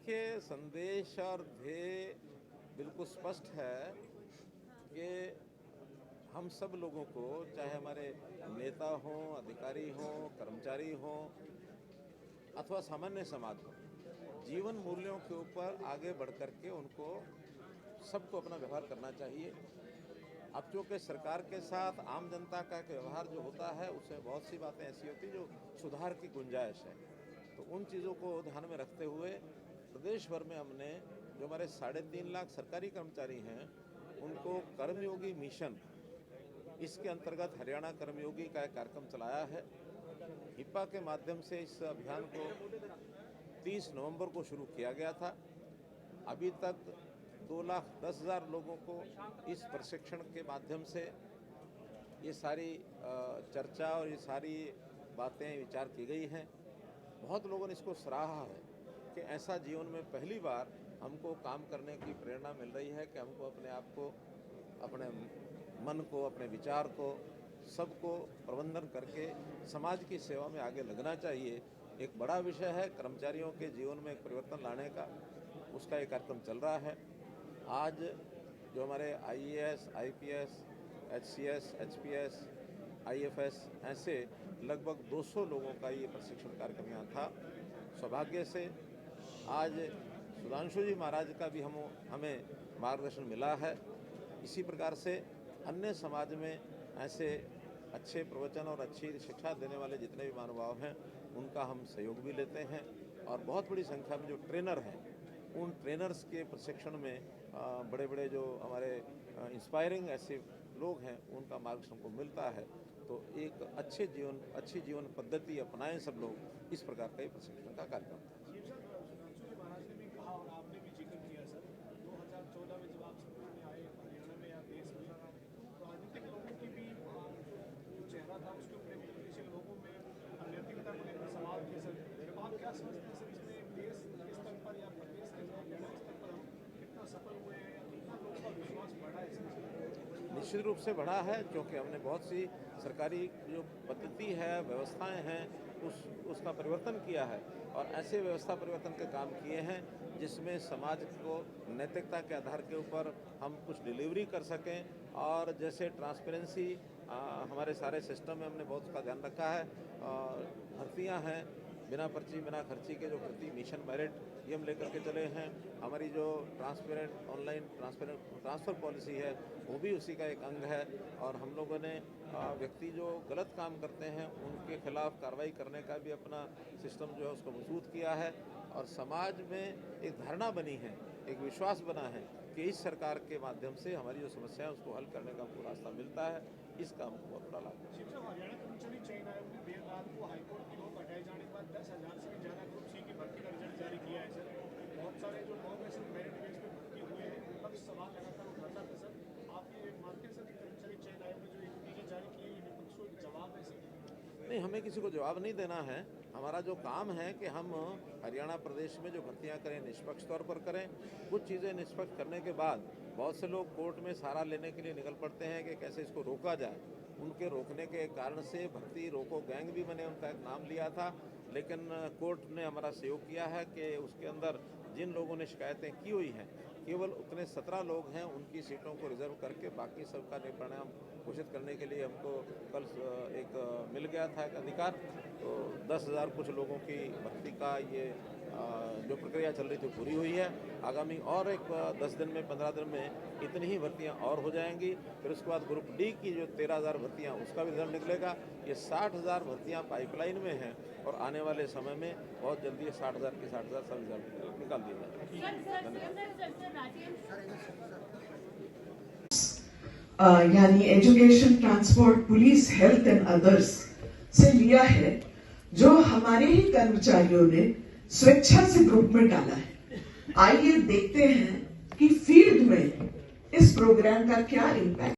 देखिए, संदेश और ध्येय बिल्कुल स्पष्ट है कि हम सब लोगों को, चाहे हमारे नेता हों, अधिकारी हों, कर्मचारी हों अथवा सामान्य समाज हो, जीवन मूल्यों के ऊपर आगे बढ़ करके उनको सबको अपना व्यवहार करना चाहिए। अब चूँकि सरकार के साथ आम जनता का व्यवहार जो होता है उसमें बहुत सी बातें ऐसी होती जो सुधार की गुंजाइश है, तो उन चीज़ों को ध्यान में रखते हुए प्रदेश भर में हमने जो हमारे 3.5 लाख सरकारी कर्मचारी हैं उनको कर्मयोगी मिशन, इसके अंतर्गत हरियाणा कर्मयोगी का एक कार्यक्रम चलाया है। हिप्पा के माध्यम से इस अभियान को 30 नवंबर को शुरू किया गया था। अभी तक 2,10,000 लोगों को इस प्रशिक्षण के माध्यम से ये सारी चर्चा और ये सारी बातें विचार की गई हैं। बहुत लोगों ने इसको सराहा है कि ऐसा जीवन में पहली बार हमको काम करने की प्रेरणा मिल रही है कि हमको अपने आप को, अपने मन को, अपने विचार को, सबको प्रबंधन करके समाज की सेवा में आगे लगना चाहिए। एक बड़ा विषय है कर्मचारियों के जीवन में एक परिवर्तन लाने का, उसका एक कार्यक्रम चल रहा है। आज जो हमारे IAS, IPS, HCS, HPS, IFS ऐसे लगभग 200 लोगों का ये प्रशिक्षण कार्यक्रम यहाँ था। सौभाग्य से आज सुधांशु जी महाराज का भी हमें मार्गदर्शन मिला है। इसी प्रकार से अन्य समाज में ऐसे अच्छे प्रवचन और अच्छी शिक्षा देने वाले जितने भी महानुभाव हैं उनका हम सहयोग भी लेते हैं, और बहुत बड़ी संख्या में जो ट्रेनर हैं उन ट्रेनर्स के प्रशिक्षण में बड़े बड़े जो हमारे इंस्पायरिंग ऐसे लोग हैं उनका मार्गदर्शन को मिलता है। तो एक अच्छी जीवन पद्धति अपनाएं सब लोग, इस प्रकार का ये प्रशिक्षण का कार्यक्रम था। महाराज ने भी कहा और आपने भी जिक्र किया सर, 2014 में जब आप सत्ता में आए हरियाणा में या देश में, तो राजनीतिक लोगों की भी जो चेहरा था उसके ऊपर पोलिटिशियन लोगों में नैतिकता को लेकर सवाल थे सर। आप क्या समझते हैं सर, इसमें देश के स्तर पर या प्रदेश के हरियाणा स्तर पर हम कितना सफल हुए हैं या कितना लोगों का विश्वास बढ़ा है इसमें? निश्चित रूप से बढ़ा है, क्योंकि हमने बहुत सी सरकारी जो पद्धति है, व्यवस्थाएं हैं, उसका परिवर्तन किया है और ऐसे व्यवस्था परिवर्तन के काम किए हैं जिसमें समाज को नैतिकता के आधार के ऊपर हम कुछ डिलीवरी कर सकें। और जैसे ट्रांसपेरेंसी हमारे सारे सिस्टम में हमने बहुत उसका ध्यान रखा है। भर्तियां हैं बिना पर्ची बिना खर्ची के, जो भर्ती मिशन मेरिट ये हम लेकर के चले हैं। हमारी जो ट्रांसपेरेंट ऑनलाइन ट्रांसफ़र पॉलिसी है वो भी उसी का एक अंग है। और हम लोगों ने व्यक्ति जो गलत काम करते हैं उनके खिलाफ कार्रवाई करने का भी अपना सिस्टम जो है उसको मजबूत किया है। और समाज में एक धारणा बनी है, एक विश्वास बना है कि इस सरकार के माध्यम से हमारी जो समस्या है उसको हल करने का हमको रास्ता मिलता है। इसका हमको बहुत बड़ा लाभ है। हरियाणा कर्मचारी चयन आयोग ने देर रात को हाईकोर्ट की रोक हटाए जाने के बाद 10,000 से भी ज़्यादा ग्रुप C की भर्ती का रिजल्ट जारी किया है सर। बहुत सारे जो लोग हैं सिर्फ मेरिट बेस पे भर्ती हुए हैं, विपक्ष सवाल लगातार उठाता था सर। आप ये मानते हैं सर कि कर्मचारी चयन आयोग ने जो एक नतीजे जारी किए ये विपक्ष को एक जवाब है सर? नहीं, हमें किसी को जवाब नहीं देना है। हमारा जो काम है कि हम हरियाणा प्रदेश में जो भर्तियां करें निष्पक्ष तौर पर करें। कुछ चीज़ें निष्पक्ष करने के बाद बहुत से लोग कोर्ट में सहारा लेने के लिए निकल पड़ते हैं कि कैसे इसको रोका जाए। उनके रोकने के कारण से भर्ती रोको गैंग भी मैंने उनका एक नाम लिया था, लेकिन कोर्ट ने हमारा सहयोग किया है कि उसके अंदर जिन लोगों ने शिकायतें की हुई हैं केवल उतने 17 लोग हैं, उनकी सीटों को रिजर्व करके बाकी सबका परिणाम घोषित करने के लिए हमको कल एक मिल गया था एक अधिकार। तो 10,000 कुछ लोगों की भर्ती का ये जो प्रक्रिया चल रही थी पूरी हुई है। आगामी और एक 10 दिन में 15 दिन में इतनी ही भर्तियां और हो जाएंगी। फिर उसके बाद ग्रुप D की जो 13,000 भर्तियां उसका भी रिजल्ट निकलेगा। ये 60,000 भर्तियां पाइपलाइन में हैं और आने वाले समय में बहुत जल्दी ये 60,000 की 60,000 सब रिजल्ट निकाल दिए जाएंगे। यानी education, transport, police, health and others से लिया है, जो हमारे ही कर्मचारियों ने स्वेच्छा से ग्रुप में डाला है। आइए देखते हैं कि फील्ड में इस प्रोग्राम का क्या इम्पैक्ट